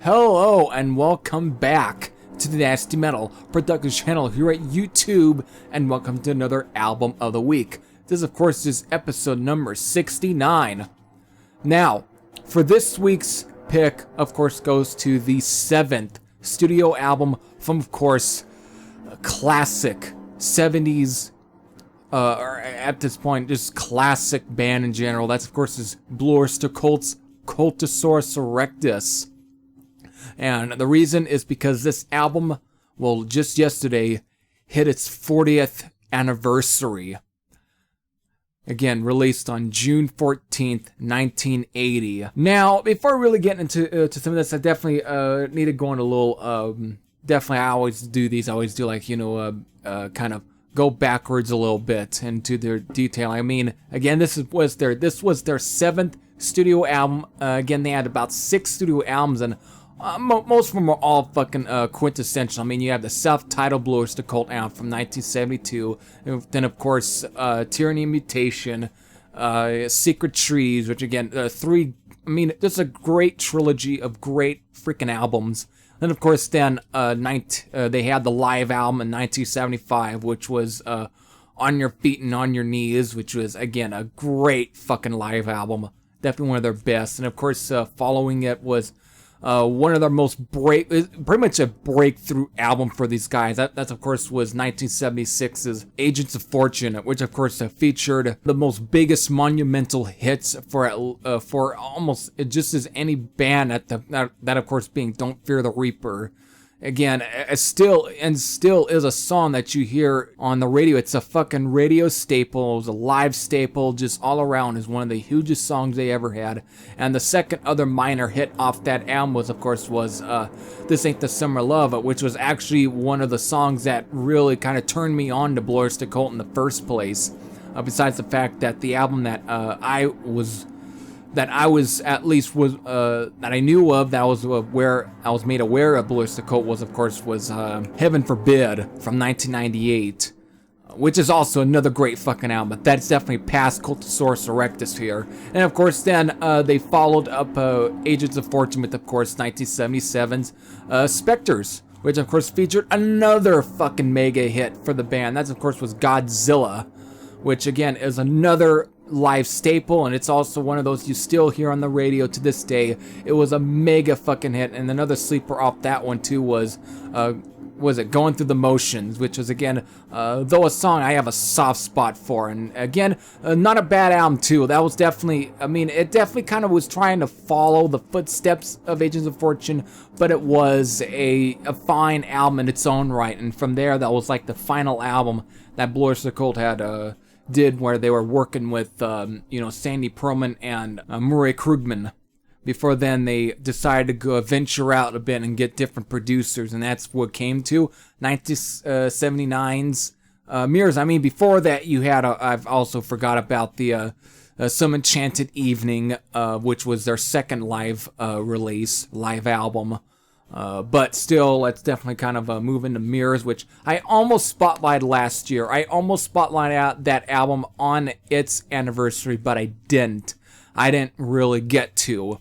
Hello and welcome back to the Nasty Metal Production channel here at YouTube, and welcome to another album of the week. This, of course, is episode number 69. Now, for this week's pick, of course, goes to the 7th studio album from, of course, a classic 70s, or at this point, just classic band in general. That's, of course, is Blue Öyster Cult's Cultösaurus Erectus. And the reason is because this album, well, just yesterday, hit its 40th anniversary. Again, released on June 14th, 1980. Now, before really getting into some of this, I definitely need to go on a little, definitely I always do these, I always do like, kind of go backwards a little bit into their detail. I mean, again, this was their 7th studio album. Again, they had about 6 studio albums, and most of them are all fucking quintessential. I mean, you have the self-titled Blue Öyster Cult album from 1972. And then, of course, Tyranny and Mutation, Secret Trees, which again, three. I mean, this is a great trilogy of great freaking albums. Then, of course, then they had the live album in 1975, which was On Your Feet and On Your Knees, which was again a great fucking live album. Definitely one of their best. And of course, following it was one of their most pretty much a breakthrough album for these guys. That of course was 1976's Agents of Fortune, which of course featured the most biggest monumental hits for almost just as any band that of course being Don't Fear the Reaper. Again, still is a song that you hear on the radio. It's a fucking radio staple. It was a live staple, just all around. Is one of the hugest songs they ever had. And the second other minor hit off that album was, of course, This Ain't the Summer Love, which was actually one of the songs that really kind of turned me on to Blue Öyster Cult in the first place. Besides the fact that the album that I knew of, that was where I was made aware of Blue Öyster Cult was Heaven Forbid from 1998, which is also another great fucking album, but that's definitely past Cultösaurus Erectus here. And of course then they followed up Agents of Fortune with, of course, 1977's Spectres, which of course featured another fucking mega hit for the band. That of course was Godzilla, which again is another live staple, and it's also one of those you still hear on the radio to this day. It was a mega fucking hit. And another sleeper off that one too was it Going Through the Motions, which was again though a song I have a soft spot for. And again, not a bad album too. That was definitely, I mean, it definitely kind of was trying to follow the footsteps of Agents of Fortune, but it was a fine album in its own right. And from there, that was like the final album that Blue Öyster Cult had did, where they were working with Sandy Pearlman and Murray Krugman. Before then, they decided to go venture out a bit and get different producers, and that's what came to 1979's Mirrors. I mean, before that, you had I've also forgot about the Some Enchanted Evening, which was their second live album. But still, let's definitely kind of move into Mirrors, which I almost spotlighted last year. I almost spotlighted out that album on its anniversary, but I didn't. I didn't really get to.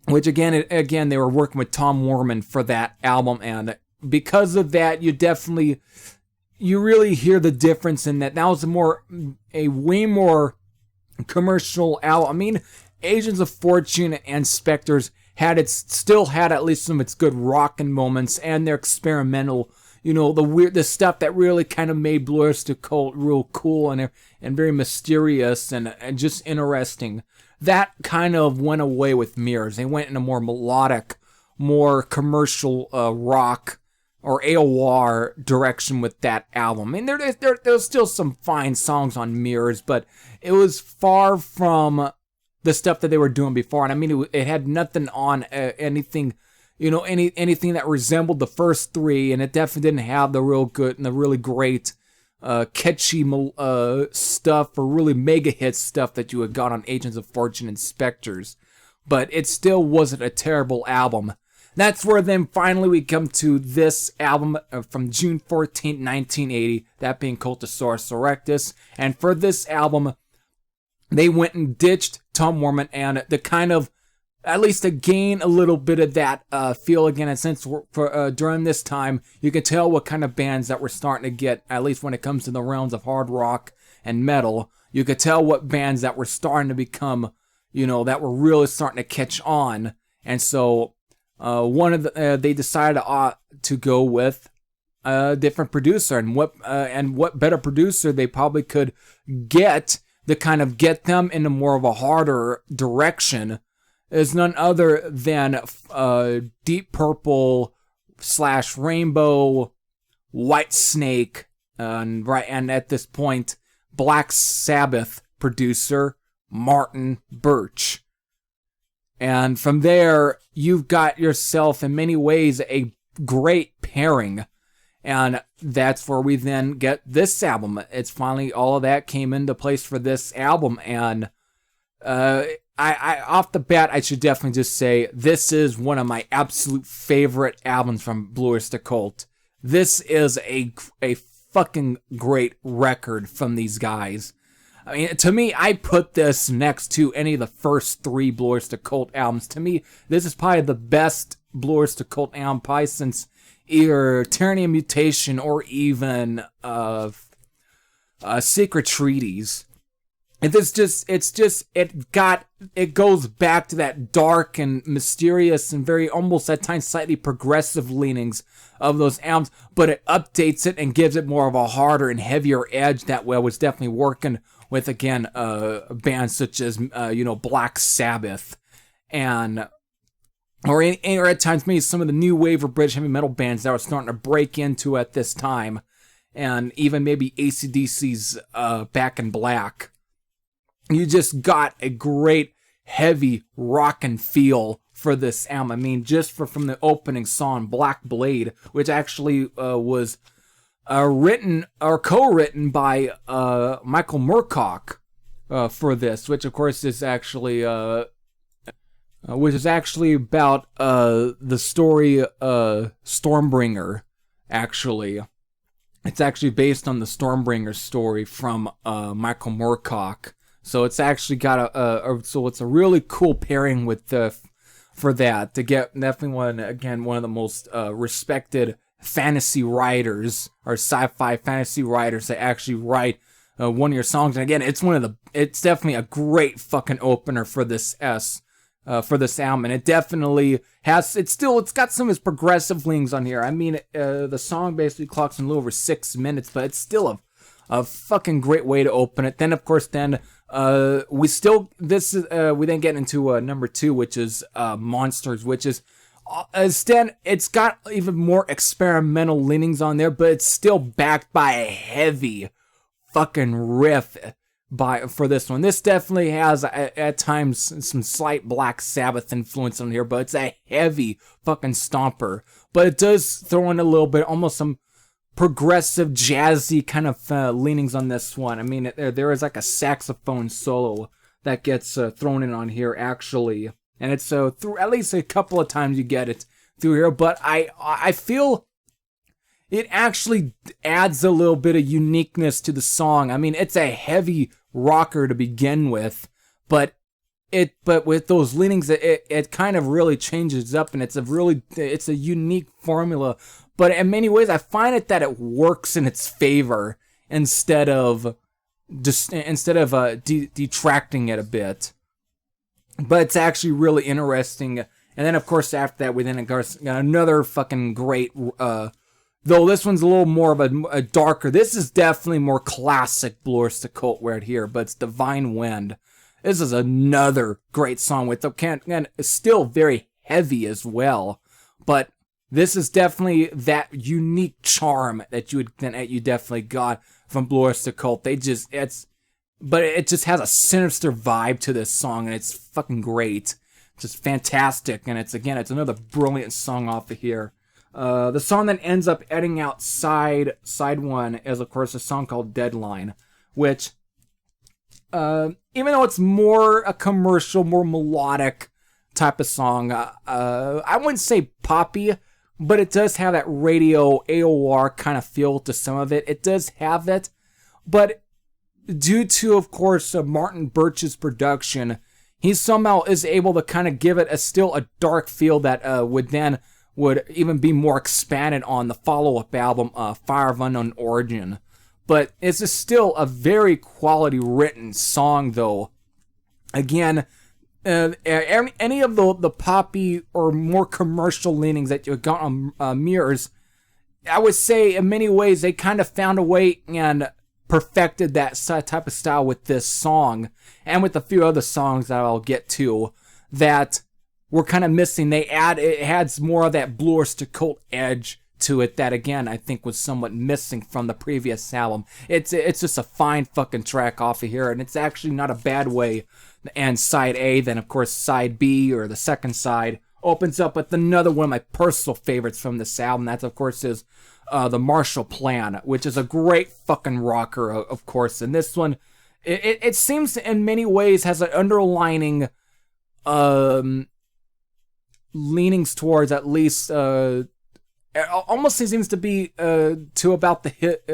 Which again, they were working with Tom Morman for that album, and because of that, you really hear the difference in that. That was a way more commercial album. I mean, Agents of Fortune and Spectres still had at least some of its good rockin' moments and their experimental, the stuff that really kind of made Blue Öyster Cult real cool and very mysterious and just interesting. That kind of went away with Mirrors. They went in a more melodic, more commercial rock or AOR direction with that album. I mean, there's still some fine songs on Mirrors, but it was far from the stuff that they were doing before. And I mean, it had nothing on anything, anything that resembled the first three, and it definitely didn't have the real good and the really great, catchy stuff or really mega hit stuff that you had got on Agents of Fortune and Spectres. But it still wasn't a terrible album. That's where then finally we come to this album from June 14, 1980, that being Cultösaurus Erectus. And for this album, they went and ditched Tom Morman, and to kind of, at least to gain a little bit of that feel again. And since during this time, you can tell what kind of bands that we're starting to get, at least when it comes to the realms of hard rock and metal. You could tell what bands that were starting to become, that were really starting to catch on. And so they decided to go with a different producer, and what better producer they probably could get to kind of get them into more of a harder direction is none other than Deep Purple / Rainbow, White Snake, and at this point Black Sabbath producer Martin Birch. And from there, you've got yourself, in many ways, a great pairing. And that's where we then get this album. It's finally, all of that came into place for this album. And I off the bat, I should definitely just say, this is one of my absolute favorite albums from Blue Öyster Cult. This is a fucking great record from these guys. I mean, to me, I put this next to any of the first three Blue Öyster Cult albums. To me, this is probably the best Blue Öyster Cult album, probably since either Tyranny and Mutation or even Secret Treaties. It goes back to that dark and mysterious and very almost at times slightly progressive leanings of those albums, but it updates it and gives it more of a harder and heavier edge that was definitely working with, again, bands such as, Black Sabbath or at times maybe some of the new wave of British heavy metal bands that were starting to break into at this time, and even maybe AC/DC's Back in Black. You just got a great heavy rockin' feel for this album. I mean, just from the opening song, Black Blade, which actually was written or co-written by Michael Moorcock for this, which of course is actually about the story Stormbringer. Actually, it's actually based on the Stormbringer story from Michael Moorcock. So it's actually got so it's a really cool pairing with for that, to get definitely one of the most respected fantasy writers or sci-fi fantasy writers that actually write one of your songs. And again, it's definitely a great fucking opener for this album, and it definitely has, it's got some of its progressive leanings on here. I mean, the song basically clocks in a little over 6 minutes, but it's still a fucking great way to open it. Then of course, we then get into number 2, which is Monsters, which is it's got even more experimental leanings on there, but it's still backed by a heavy fucking riff for this one. This definitely has at times some slight Black Sabbath influence on here, but it's a heavy fucking stomper. But it does throw in a little bit, almost some progressive jazzy kind of leanings on this one. I mean, there is like a saxophone solo that gets thrown in on here actually, and it's through at least a couple of times you get it through here. But I feel it actually adds a little bit of uniqueness to the song. I mean, it's a heavy rocker to begin with, but with those leanings, it kind of really changes up, and it's a unique formula. But in many ways, I find that it works in its favor instead of detracting it a bit. But it's actually really interesting. And then, of course, after that, we then got another fucking great. Though this one's a little more of a darker. This is definitely more classic Blue Öyster Cult right here, but it's Divine Wind. This is another great song with again, it's still very heavy as well, but this is definitely that unique charm that you definitely got from Blue Öyster Cult. but it just has a sinister vibe to this song, and it's fucking great. Just fantastic, and it's another brilliant song off of here. The song that ends up editing out side one is, of course, a song called Deadline, which, even though it's more a commercial, more melodic type of song, I wouldn't say poppy, but it does have that radio AOR kind of feel to some of it. It does have that, but due to, of course, Martin Birch's production, he somehow is able to kind of give it still a dark feel that would even be more expanded on the follow-up album, Fire of Unknown Origin. But it's still a very quality written song, though. Again, any of the poppy or more commercial leanings that you got on Mirrors, I would say in many ways they kind of found a way and perfected that type of style with this song, and with a few other songs that I'll get to that were kind of missing. It adds more of that Blue Öyster Cult edge to it that, again, I think was somewhat missing from the previous album. It's just a fine fucking track off of here, and it's actually not a bad way. And side A, then of course side B, or the second side, opens up with another one of my personal favorites from this album. That, of course, is the Marshall Plan, which is a great fucking rocker, of course. And this one, it seems in many ways has an underlining leanings towards at least almost seems to be to about the hit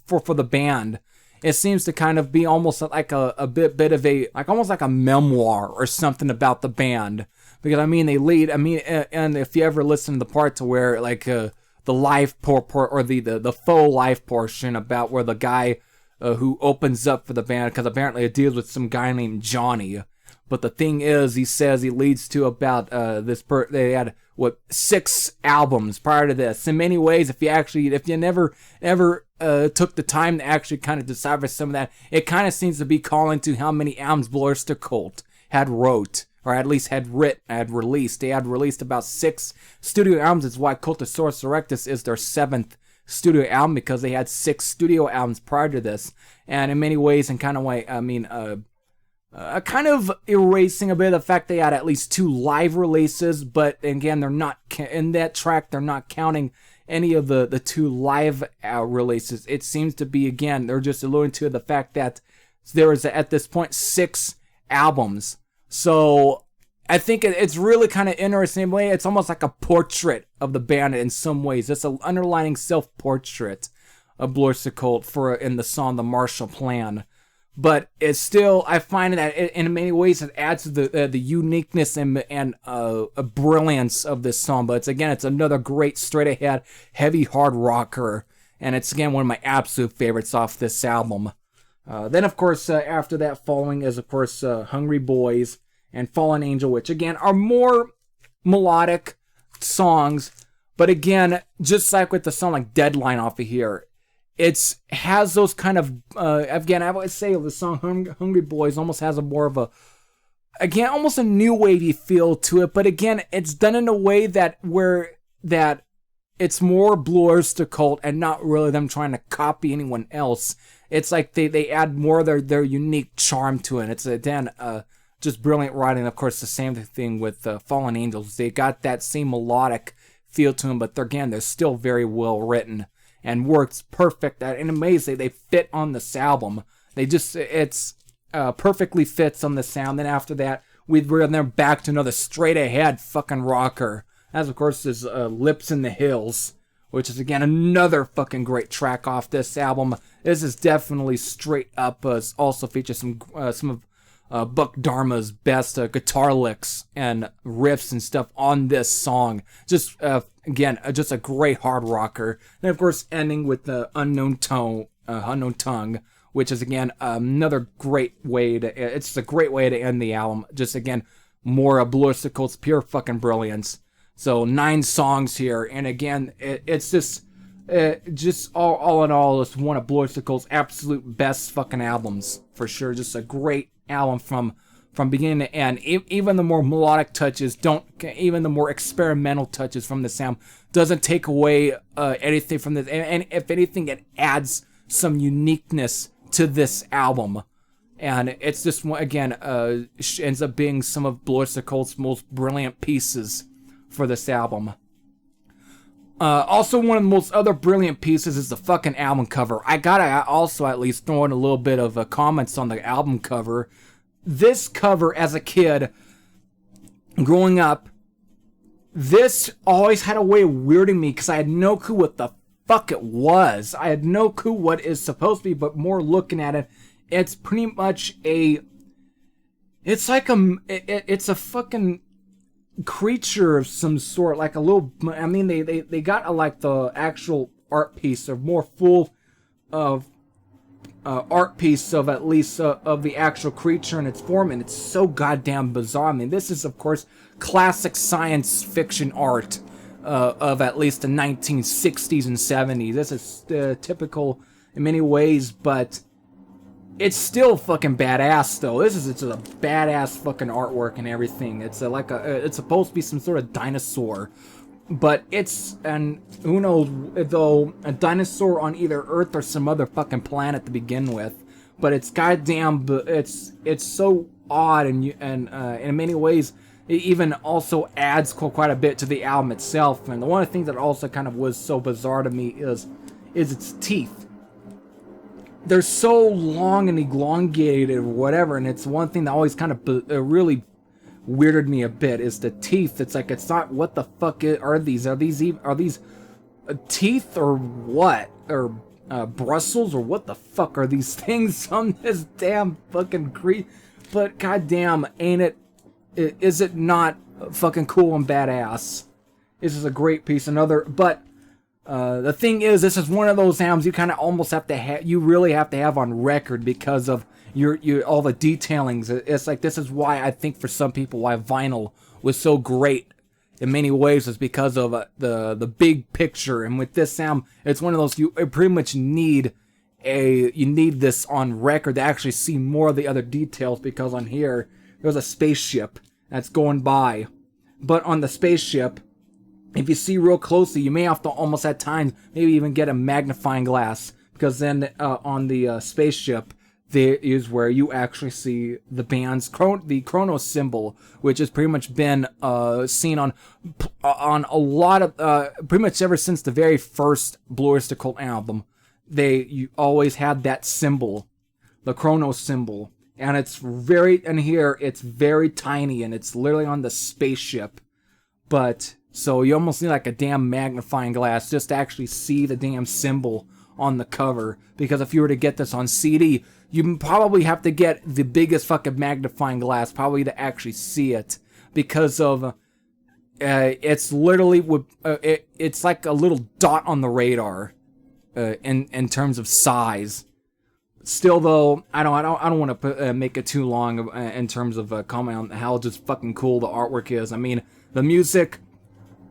for the band. It seems to kind of be almost like a bit of a, like almost like a memoir or something about the band, because they lead, and if you ever listen to the part to where like the live or the faux live portion about where the guy who opens up for the band, because apparently it deals with some guy named Johnny. But the thing is, he says he leads to about they had 6 albums prior to this. In many ways, if you never ever took the time to actually kind of decipher some of that, it kind of seems to be calling to how many albums Blue Öyster Cult had wrote, or at least had released. They had released about 6 studio albums. It's why Cultösaurus Erectus is their 7th studio album, because they had 6 studio albums prior to this. And in many ways, and kind of way, kind of erasing a bit of the fact they had at least 2 live releases, but again, they're not in that track. They're not counting any of the 2 live releases. It seems to be, again, they're just alluding to the fact that there is at this point 6 albums. So I think it's really kind of interesting in a way. It's almost like a portrait of the band in some ways. It's an underlining self-portrait of Blue Öyster Cult in the song "The Marshall Plan." But it's still, I find that in many ways it adds to the uniqueness and brilliance of this song. But it's another great straight ahead, heavy hard rocker, and it's again one of my absolute favorites off this album. Then of course after that, following is of course Hungry Boys and Fallen Angel, which again are more melodic songs. But again, just like with the song like Deadline off of here, it has those kind of, again, I would say the song Hungry Boys almost has a more of a, again, almost a new wavy feel to it. But again, it's done in a way that it's more Blue Öyster Cult and not really them trying to copy anyone else. It's like they add more of their unique charm to it. It's, again, just brilliant writing. Of course, the same thing with Fallen Angels. They got that same melodic feel to them, but they're still very well written. And works perfect, and amazing. They fit on this album. It's perfectly fits on the sound. Then after that, we're then back to another straight ahead fucking rocker. As of course is Lips in the Hills, which is again another fucking great track off this album. This is definitely straight up. Also features some of Buck Dharma's best guitar licks and riffs and stuff on this song. Just again, just a great hard rocker. And of course, ending with the Unknown Tongue, which is again another great way to. It's a great way to end the album. Just again, more of Blue Öyster Cult's pure fucking brilliance. So 9 songs here, and again, it's just all in all, it's one of Blue Öyster Cult's absolute best fucking albums for sure. Just a great album from beginning to end. Even the more melodic touches even the more experimental touches from the sound doesn't take away anything from this. And if anything, it adds some uniqueness to this album. And it's just, again, ends up being some of Blue Öyster Cult's most brilliant pieces for this album. Also, one of the most other brilliant pieces is the fucking album cover. I gotta also at least throw in a little bit of comments on the album cover. This cover, as a kid, growing up, this always had a way of weirding me because I had no clue what the fuck it was. I had no clue what it's supposed to be, but more looking at it, it's pretty much it's like it's a fucking creature of some sort, like a little, I mean, they got like the actual art piece, or more full of art piece of at least of the actual creature in its form, and it's so goddamn bizarre. I mean, this is of course classic science fiction art of at least the 1960s and 70s. This is typical in many ways, but it's still fucking badass though. It's a badass fucking artwork and everything. It's it's supposed to be some sort of dinosaur, but and who knows though, a dinosaur on either Earth or some other fucking planet to begin with. But it's goddamn, it's so odd, and in many ways it even also adds quite a bit to the album itself. And one of the things that also kind of was so bizarre to me is its teeth. They're so long and elongated or whatever, and it's one thing that always kind of really weirded me a bit is the teeth. It's like, it's not, what the fuck are these? Are these teeth or what? Or bristles, or what the fuck are these things on this damn fucking creep? But goddamn, is it not fucking cool and badass? This is a great piece. But the thing is, this is one of those albums you kind of almost have to have, you really have to have on record because of all the detailings. It's like, this is why I think for some people why vinyl was so great in many ways, is because of the big picture. And with this album, it's one of those you pretty much need this on record to actually see more of the other details, because on here there's a spaceship that's going by, but on the spaceship, if you see real closely, you may have to almost at times maybe even get a magnifying glass, because then on the spaceship there is where you actually see the band's the Chronos symbol, which has pretty much been seen on a lot of pretty much ever since the very first Blue Öyster Cult album. You always had that symbol, the Chronos symbol, and here it's very tiny, and it's literally on the spaceship, but. So you almost need like a damn magnifying glass just to actually see the damn symbol on the cover. Because if you were to get this on CD, you probably have to get the biggest fucking magnifying glass probably to actually see it. Because of, it's literally, it's like a little dot on the radar in terms of size. Still though, I don't want to make it too long in terms of comment on how just fucking cool the artwork is. I mean, the music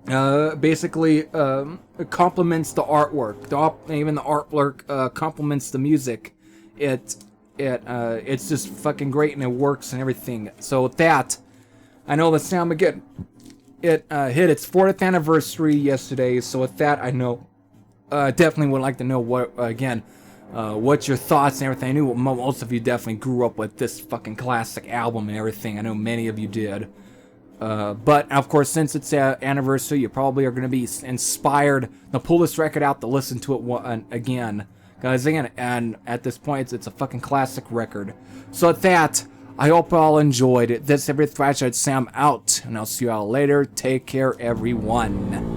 basically complements the artwork. Even the artwork complements the music. It's just fucking great, and it works and everything. So with that, I know the album again, it hit its 40th anniversary yesterday. So with that, I know definitely would like to know what's your thoughts and everything. I knew most of you definitely grew up with this fucking classic album and everything. I know many of you did. But of course, since it's an anniversary, you probably are going to be inspired to pull this record out to listen to it again. Guys, again, and at this point, it's a fucking classic record. So at that, I hope you all enjoyed it. This is every Thrash Sam out, and I'll see you all later. Take care, everyone.